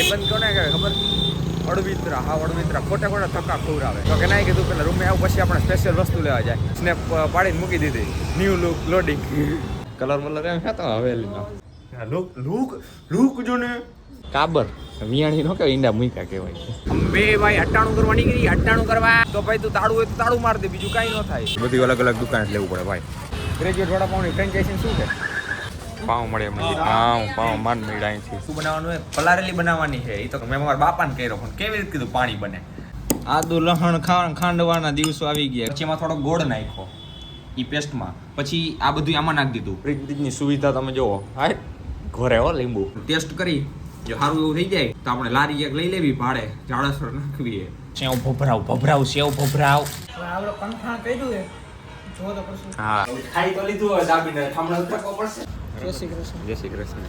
બંધ કોને કહે ખબર? અડવિતરા. હા, અડવિતરા ખોટા ખોટા ધક્કા ખવડાવે. તો કે નહીં કીધું પેલા રૂમે આવું પછી આપણે સ્પેશિયલ વસ્તુ લેવા જાય. સ્નેપ પાડીને મૂકી દીધી. New look loading. કલર મલર એમ હતો હવેલીમાં. લુક જો ને કાબર વિયાણી નો કે ઈંડા મૂક્યા કહેવાય. બે ભાઈ અટ્ટાણું કરવા નીકળી. અટ્ટાણું કરવા તો ભાઈ તું તાળું હોય તો તાળું માર દે, બીજું કાંઈ ન થાય. બધી અલગ અલગ દુકાન લેવું પડે ભાઈ. ગ્રેજ્યુએટ વડાપાઉંની ફ્રેન્ચાઇઝી શું છે? પાઉં મળે એમ નથી. પાઉં માન મેળા અહીંથી. શું બનાવવાનું હોય? પલારેલી બનાવવાની છે. એ તો મેં મારા બાપાને કર્યો પણ કેવી રીતે કીધું પાણી બને. આદુ લસણ ખાંડવાના દિવસો આવી ગયા. પછી એમાં થોડો ગોળ નાખ્યો એ પેસ્ટમાં. પછી આ બધું આમાં નાખી દીધું. ફ્રીજની સુવિધા તમે જોવો. હા, ઘરે હો લીંબુ ટેસ્ટ કરી. જો સારું એવું થઈ જાય તો આપણે લારી એક લઈ લેવી ભાડે, જાડસર નાખવી. સેવ ભભરાવ સેવ ભભરાવ. આપણે કંઠાણ કર્યું છે, જો તો પડશે. હા, ખાઈ તો લીધું હવે દાબીને થાંભલા ઉઠાવવો પડશે. જય શ્રી કૃષ્ણ. જય શ્રી કૃષ્ણ.